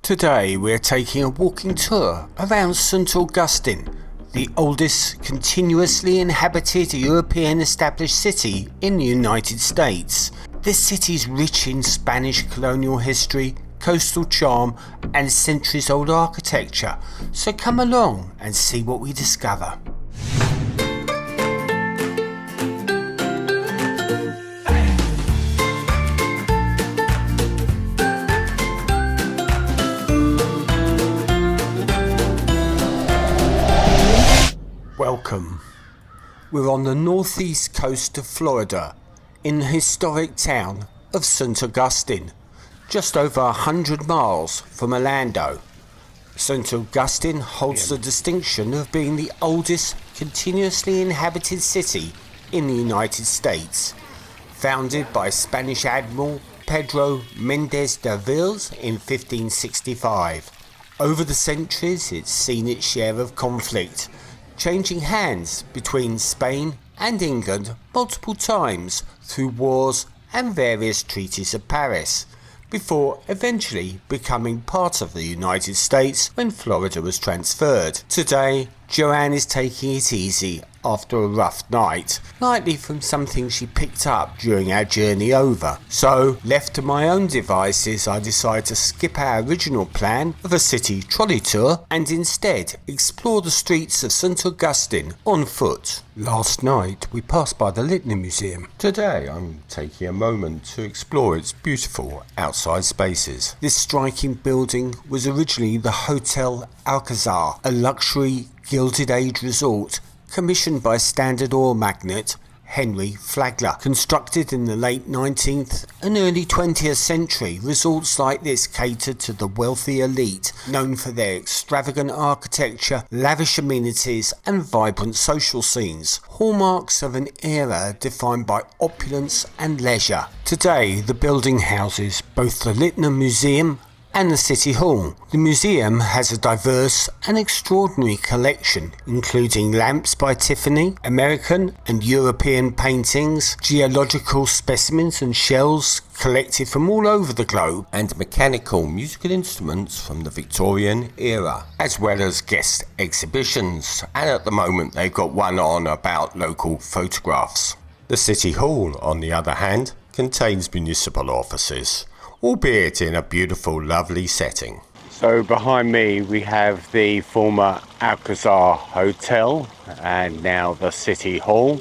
Today we're taking a walking tour around St. Augustine, the oldest continuously inhabited European established city in the United States. This city is rich in Spanish colonial history, coastal charm and centuries-old architecture, so come along and see what we discover. Welcome. We're on the northeast coast of Florida, in the historic town of St. Augustine, just over 100 miles from Orlando. St. Augustine holds the distinction of being the oldest continuously inhabited city in the United States. Founded by Spanish Admiral Pedro Mendez de Vills in 1565. Over the centuries, it's seen its share of conflict, changing hands between Spain and England multiple times through wars and various treaties of Paris, before eventually becoming part of the United States when Florida was transferred. Today, Joanne is taking it easy after a rough night, likely from something she picked up during our journey over. So, left to my own devices, I decide to skip our original plan of a city trolley tour and instead explore the streets of St. Augustine on foot. Last night, we passed by the Litner Museum. Today, I'm taking a moment to explore its beautiful outside spaces. This striking building was originally the Hotel Alcazar, a luxury Gilded Age resort commissioned by Standard Oil magnate Henry Flagler. Constructed in the late 19th and early 20th century, resorts like this catered to the wealthy elite, known for their extravagant architecture, lavish amenities and vibrant social scenes, hallmarks of an era defined by opulence and leisure. Today, the building houses both the Litner Museum and the City Hall. The museum has a diverse and extraordinary collection, including lamps by Tiffany, American and European paintings, geological specimens and shells collected from all over the globe, and mechanical musical instruments from the Victorian era, as well as guest exhibitions, and at the moment they've got one on about local photographs. The City Hall, on the other hand, contains municipal offices, albeit in a beautiful, lovely setting. So behind me we have the former Alcazar Hotel and now the City Hall,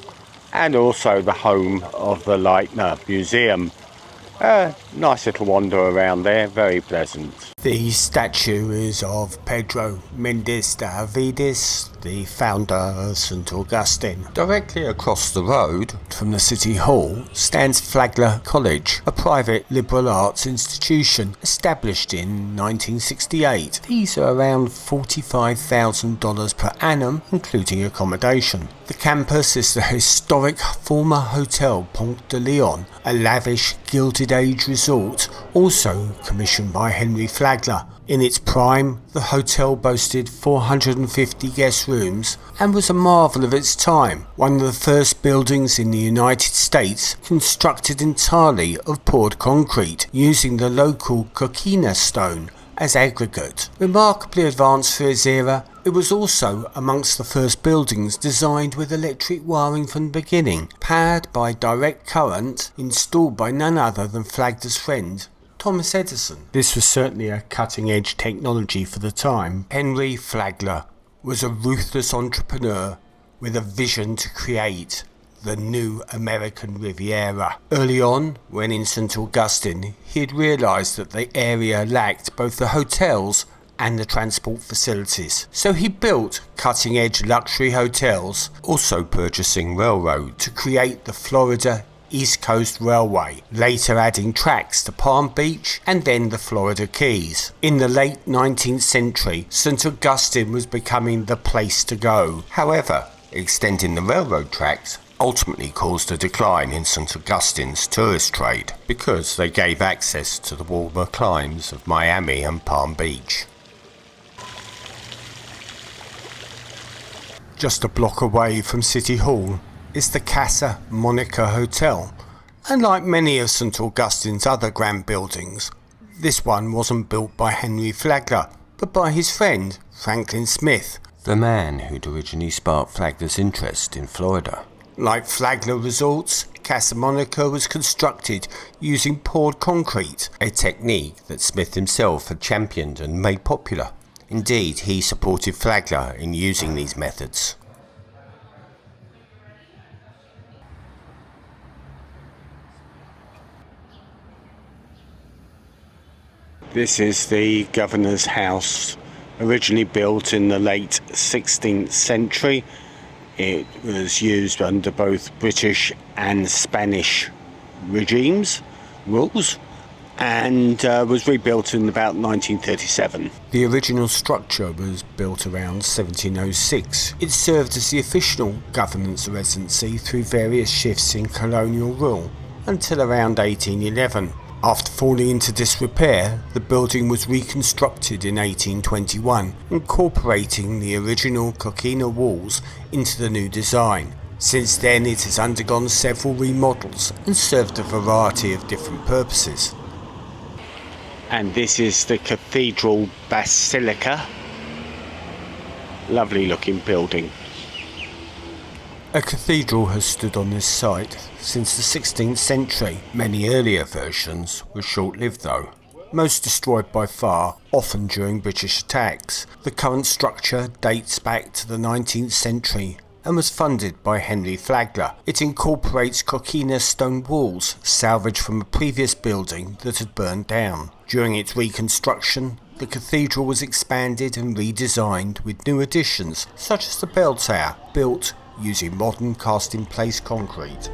and also the home of the Litner Museum. Nice little wander around there, very pleasant. The statue is of Pedro Mendez de Vills, the founder of St. Augustine. Directly across the road from the City Hall stands Flagler College, a private liberal arts institution established in 1968. These are around $45,000 per annum, including accommodation. The campus is the historic former Hotel Ponce de Leon, a lavish Gilded Age resort, also commissioned by Henry Flagler. In its prime, the hotel boasted 450 guest rooms and was a marvel of its time, one of the first buildings in the United States constructed entirely of poured concrete, using the local Coquina stone as aggregate. Remarkably advanced for its era, it was also amongst the first buildings designed with electric wiring from the beginning, powered by direct current, installed by none other than Flagler's friend, Thomas Edison. This was certainly a cutting-edge technology for the time. Henry Flagler was a ruthless entrepreneur with a vision to create the new American Riviera. Early on, when in St. Augustine, he had realised that the area lacked both the hotels and the transport facilities. So he built cutting-edge luxury hotels, also purchasing railroad to create the Florida East Coast Railway, later adding tracks to Palm Beach and then the Florida Keys. In the late 19th century, St. Augustine was becoming the place to go. However, extending the railroad tracks ultimately caused a decline in St. Augustine's tourist trade because they gave access to the warmer climes of Miami and Palm Beach. Just a block away from City Hall is the Casa Monica Hotel, and like many of St. Augustine's other grand buildings, This one wasn't built by Henry Flagler, but by his friend Franklin Smith, the man who'd originally sparked Flagler's interest in Florida. Like Flagler resorts, Casa Monica was constructed using poured concrete, a technique that Smith himself had championed and made popular. Indeed, he supported Flagler in using these methods. This is the governor's house, originally built in the late 16th century. It was used under both British and Spanish rules, and was rebuilt in about 1937. The original structure was built around 1706. It served as the official government's residency through various shifts in colonial rule until around 1811. After falling into disrepair, the building was reconstructed in 1821, incorporating the original Coquina walls into the new design. Since then it has undergone several remodels and served a variety of different purposes. And this is the Cathedral Basilica. Lovely looking building. A cathedral has stood on this site since the 16th century. Many earlier versions were short-lived though, most destroyed by fire, often during British attacks. The current structure dates back to the 19th century and was funded by Henry Flagler. It incorporates Coquina stone walls salvaged from a previous building that had burned down. During its reconstruction, the cathedral was expanded and redesigned with new additions such as the bell tower, built using modern cast-in-place concrete.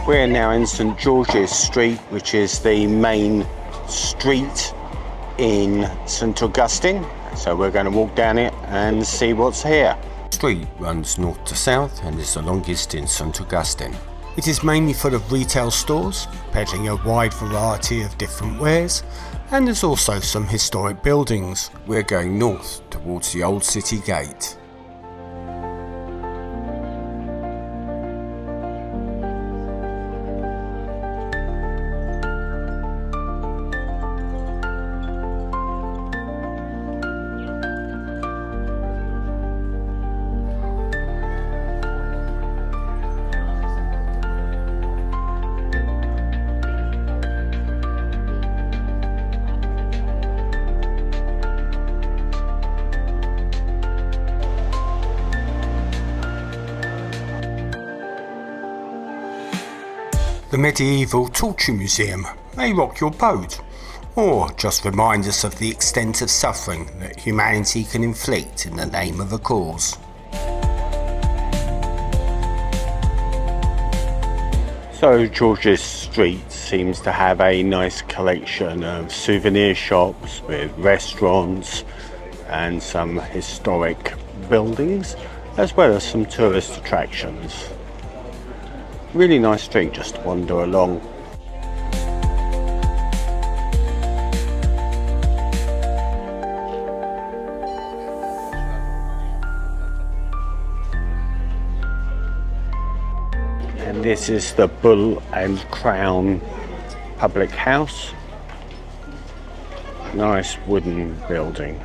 We're now in St George's Street, which is the main street in St Augustine. So we're going to walk down it and see what's here. The street runs north to south and is the longest in St Augustine. It is mainly full of retail stores, peddling a wide variety of different wares, and there's also some historic buildings. We're going north towards the old city gate. The Medieval Torture Museum may rock your boat, or just remind us of the extent of suffering that humanity can inflict in the name of a cause. So George's Street seems to have a nice collection of souvenir shops with restaurants and some historic buildings, as well as some tourist attractions. Really nice street just to wander along. And this is the Bull and Crown Public House. Nice wooden building.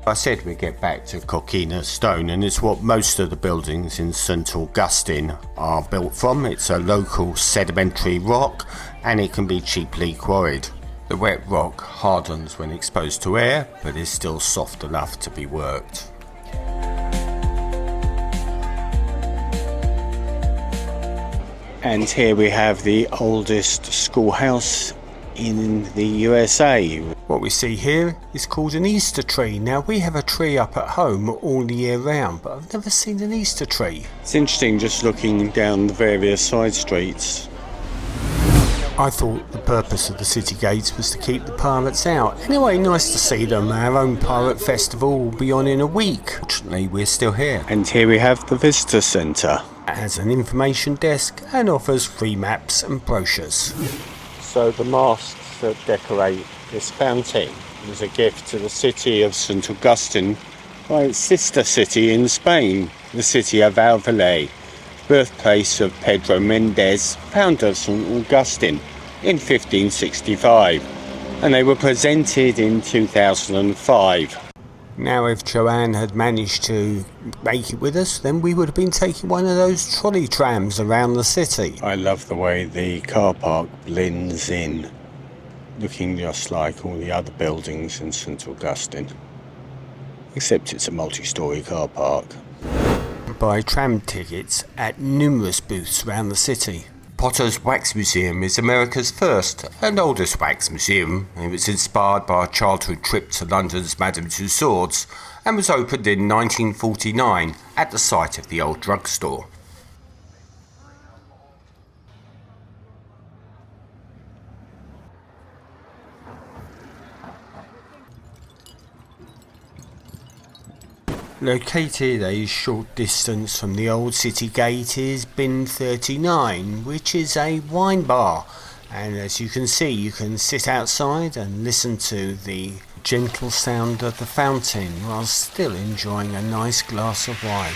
I said we'd get back to Coquina stone, and it's what most of the buildings in St Augustine are built from. It's a local sedimentary rock and it can be cheaply quarried. The wet rock hardens when exposed to air, but is still soft enough to be worked. And here we have the oldest schoolhouse in the USA. What we see here is called an Easter tree. Now, we have a tree up at home all the year round, but I've never seen an Easter tree. It's interesting just looking down the various side streets. I thought the purpose of the city gates was to keep the pirates out. Anyway, nice to see them. Our own pirate festival will be on in a week. Fortunately, we're still here. And here we have the visitor centre. It has an information desk and offers free maps and brochures. So the masks that decorate this fountain was a gift to the city of St Augustine by its sister city in Spain, the city of Valladolid, birthplace of Pedro Mendez, founder of St Augustine, in 1565, and they were presented in 2005. Now, if Joanne had managed to make it with us, then we would have been taking one of those trolley trams around the city. I love the way the car park blends in, looking just like all the other buildings in St Augustine, except it's a multi-storey car park. Buy tram tickets at numerous booths around the city. Potter's Wax Museum is America's first and oldest wax museum. It was inspired by a childhood trip to London's Madame Tussauds and was opened in 1949 at the site of the old drugstore. Located a short distance from the old city gate is Bin 39, which is a wine bar. And as you can see, you can sit outside and listen to the gentle sound of the fountain while still enjoying a nice glass of wine.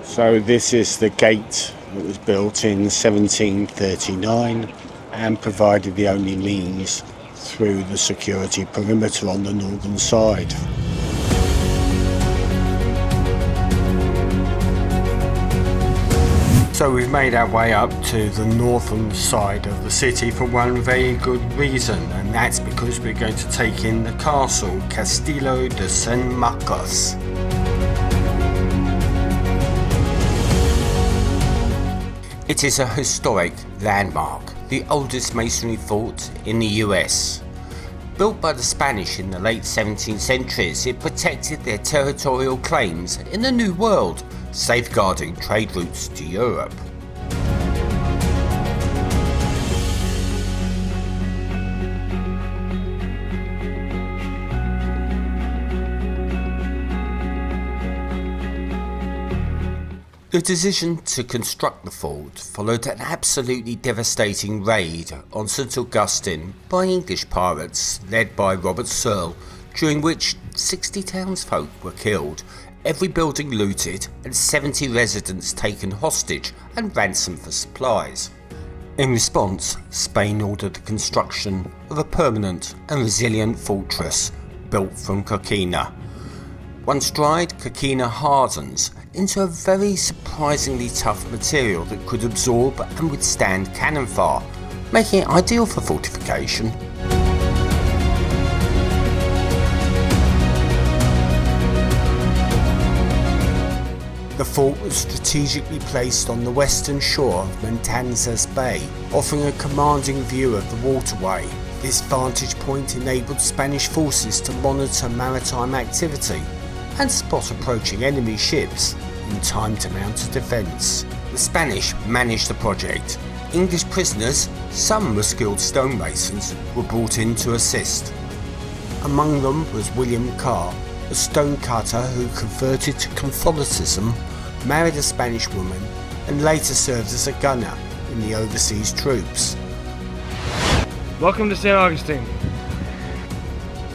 So this is the gate that was built in 1739 and provided the only means through the security perimeter on the northern side. So we've made our way up to the northern side of the city for one very good reason, and that's because we're going to take in the castle, Castillo de San Marcos. It is a historic landmark, the oldest masonry fort in the US. Built by the Spanish in the late 17th centuries, it protected their territorial claims in the New World, safeguarding trade routes to Europe. The decision to construct the fort followed an absolutely devastating raid on St Augustine by English pirates led by Robert Searle, during which 60 townsfolk were killed, every building looted, and 70 residents taken hostage and ransomed for supplies. In response, Spain ordered the construction of a permanent and resilient fortress built from Coquina. Once dried, Coquina hardens into a very surprisingly tough material that could absorb and withstand cannon fire, making it ideal for fortification. The fort was strategically placed on the western shore of Matanzas Bay, offering a commanding view of the waterway. This vantage point enabled Spanish forces to monitor maritime activity and spot approaching enemy ships in time to mount a defence. The Spanish managed the project. English prisoners, some were skilled stonemasons, were brought in to assist. Among them was William Carr, a stonecutter who converted to Catholicism, married a Spanish woman, and later served as a gunner in the overseas troops. Welcome to St. Augustine.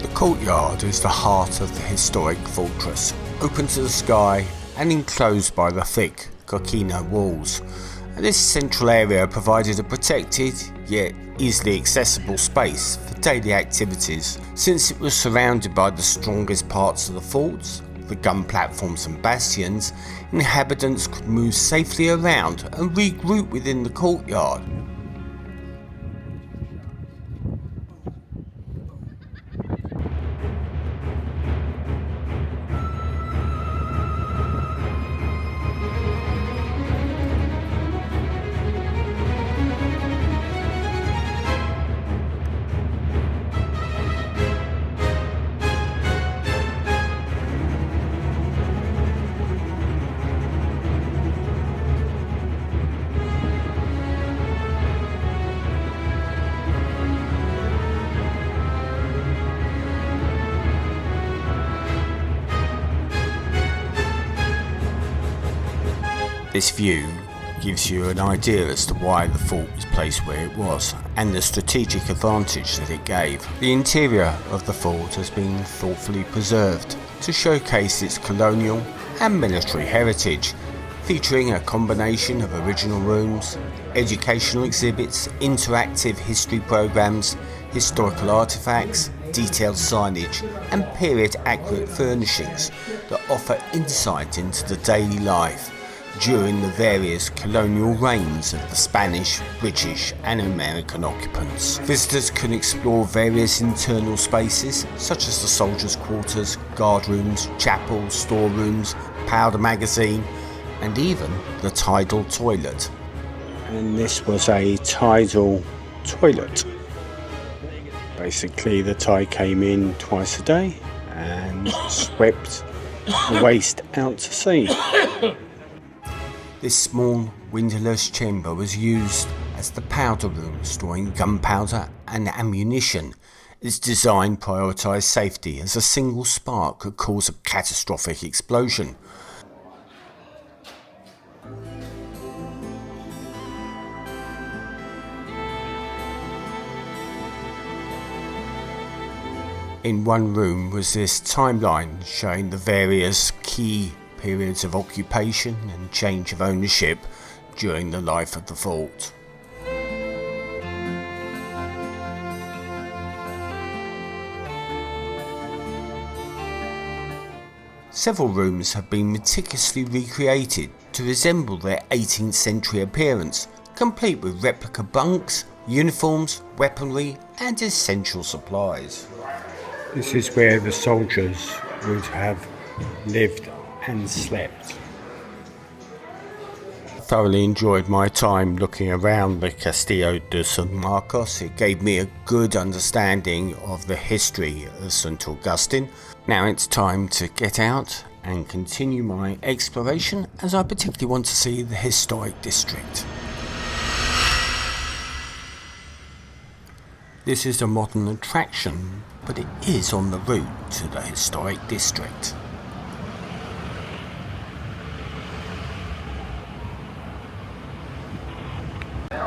The courtyard is the heart of the historic fortress, open to the sky and enclosed by the thick Coquina walls. And this central area provided a protected yet easily accessible space for daily activities. Since it was surrounded by the strongest parts of the forts, the gun platforms and bastions, inhabitants could move safely around and regroup within the courtyard. This view gives you an idea as to why the fort was placed where it was and the strategic advantage that it gave. The interior of the fort has been thoughtfully preserved to showcase its colonial and military heritage, featuring a combination of original rooms, educational exhibits, interactive history programs, historical artifacts, detailed signage and period-accurate furnishings that offer insight into the daily life during the various colonial reigns of the Spanish, British and American occupants. Visitors can explore various internal spaces such as the soldiers' quarters, guard rooms, chapels, storerooms, powder magazine and even the tidal toilet. And this was a tidal toilet. Basically the tide came in twice a day and swept the waste out to sea. This small windowless chamber was used as the powder room, storing gunpowder and ammunition. Its design prioritised safety, as a single spark could cause a catastrophic explosion. In one room was this timeline showing the various key periods of occupation and change of ownership during the life of the fort. Several rooms have been meticulously recreated to resemble their 18th century appearance, complete with replica bunks, uniforms, weaponry and essential supplies. This is where the soldiers would have lived and slept. Thoroughly enjoyed my time looking around the Castillo de San Marcos. It gave me a good understanding of the history of St. Augustine. Now it's time to get out and continue my exploration, as I particularly want to see the historic district. This is a modern attraction, but it is on the route to the historic district.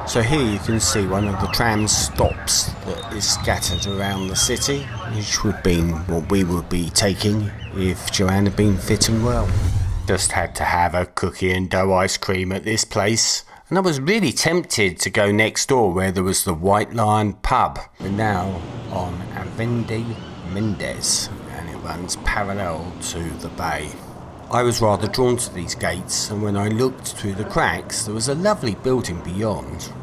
So here you can see one of the tram stops that is scattered around the city, which would be what we would be taking if Joanne had been fit and well. Just had to have a cookie and dough ice cream at this place, and I was really tempted to go next door where there was the White Lion pub. We're now on Avenida Mendez and it runs parallel to the bay. I was rather drawn to these gates, and when I looked through the cracks there was a lovely building beyond.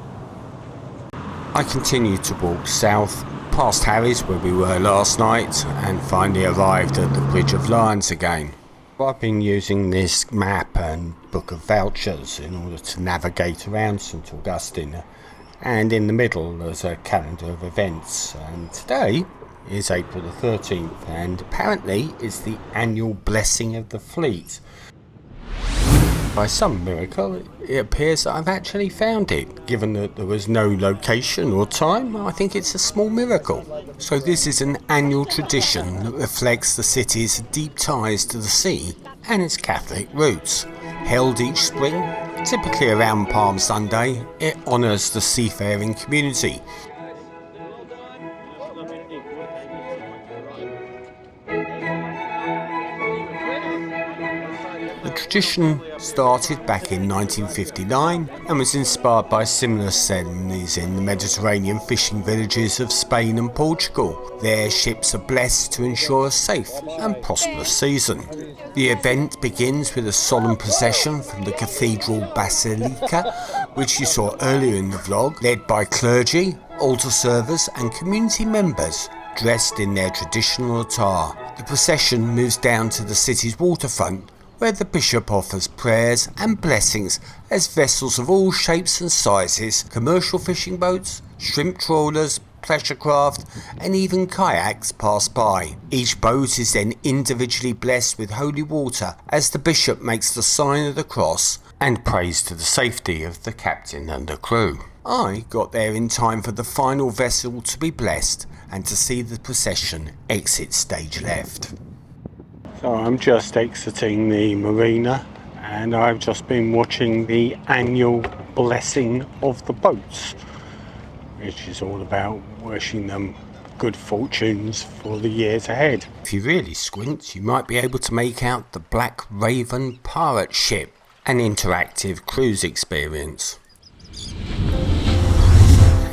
I continued to walk south, past Harry's where we were last night, and finally arrived at the Bridge of Lions again. I've been using this map and book of vouchers in order to navigate around St. Augustine, and in the middle there's a calendar of events, and today is April the 13th, and apparently it's the annual blessing of the fleet. By some miracle, it appears that I've actually found it. Given that there was no location or time, I think it's a small miracle. So this is an annual tradition that reflects the city's deep ties to the sea and its Catholic roots. Held each spring, typically around Palm Sunday, it honours the seafaring community. The tradition started back in 1959 and was inspired by similar ceremonies in the Mediterranean fishing villages of Spain and Portugal. Their ships are blessed to ensure a safe and prosperous season. The event begins with a solemn procession from the Cathedral Basilica, which you saw earlier in the vlog, led by clergy, altar servers and community members dressed in their traditional attire. The procession moves down to the city's waterfront, where the bishop offers prayers and blessings as vessels of all shapes and sizes, commercial fishing boats, shrimp trawlers, pleasure craft and even kayaks pass by. Each boat is then individually blessed with holy water as the bishop makes the sign of the cross and prays to the safety of the captain and the crew. I got there in time for the final vessel to be blessed and to see the procession exit stage left. So I'm just exiting the Marina and I've just been watching the annual blessing of the boats, which is all about wishing them good fortunes for the years ahead. If you really squint, you might be able to make out the Black Raven pirate ship, an interactive cruise experience.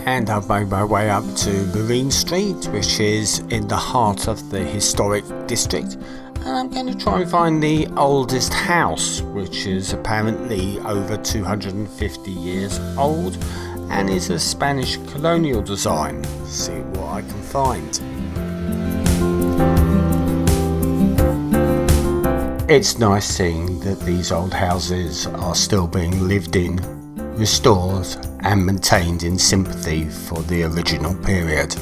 And I've made my way up to Marine Street, which is in the heart of the historic district, and I'm going to try and find the oldest house, which is apparently over 250 years old and is a Spanish colonial design. See what I can find. It's nice seeing that these old houses are still being lived in, restored and maintained in sympathy for the original period.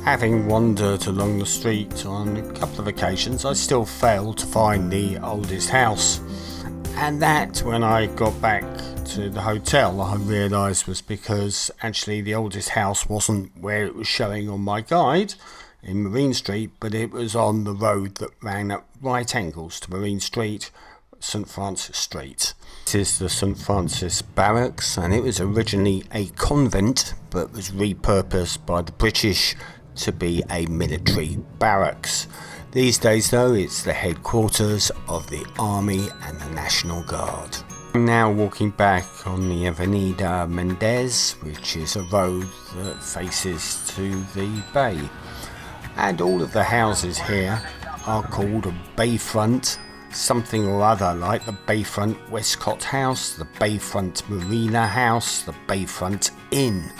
Having wandered along the street on a couple of occasions, I still failed to find the oldest house, and that, when I got back to the hotel, I realised was because actually the oldest house wasn't where it was showing on my guide in Marine Street, but it was on the road that ran at right angles to Marine Street, St Francis Street. This is the St Francis Barracks, and it was originally a convent but was repurposed by the British to be a military barracks. These days though, it's the headquarters of the Army and the National Guard. I'm now walking back on the Avenida Mendez, which is a road that faces to the bay. And all of the houses here are called a bayfront something or other, like the Bayfront Westcott House, the Bayfront Marina House, the Bayfront Inn.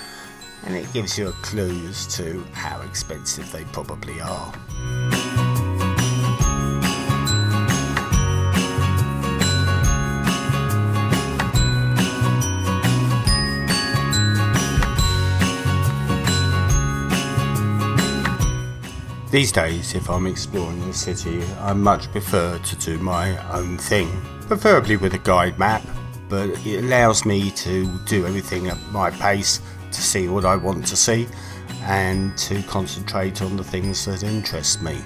And it gives you a clue as to how expensive they probably are. These days, if I'm exploring the city, I much prefer to do my own thing, preferably with a guide map, but it allows me to do everything at my pace, to see what I want to see, and to concentrate on the things that interest me.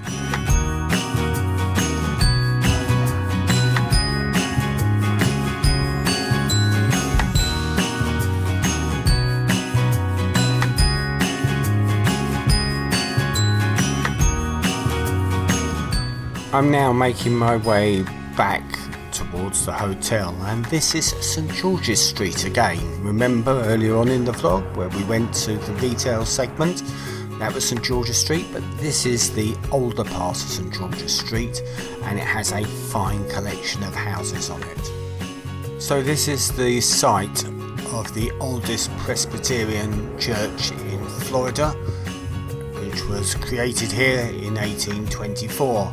I'm now making my way back towards the hotel, and this is St George's Street again. Remember earlier on in the vlog where we went to the retail segment? That was St George's Street, but this is the older part of St George's Street, and it has a fine collection of houses on it. So this is the site of the oldest Presbyterian church in Florida, which was created here in 1824.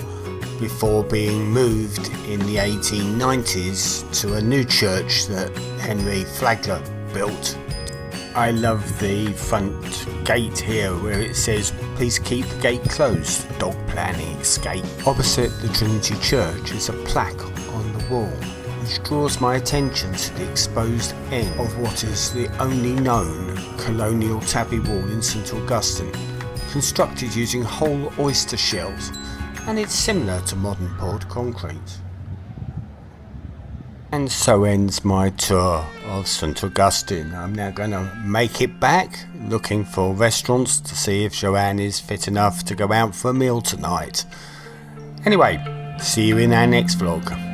Before being moved in the 1890s to a new church that Henry Flagler built. I love the front gate here where it says, "Please keep the gate closed, dog planning escape." Opposite the Trinity Church is a plaque on the wall which draws my attention to the exposed end of what is the only known colonial tabby wall in St Augustine, constructed using whole oyster shells, and it's similar to modern poured concrete. And so ends my tour of St Augustine. I'm now going to make it back, looking for restaurants to see if Joanne is fit enough to go out for a meal tonight. Anyway, see you in our next vlog.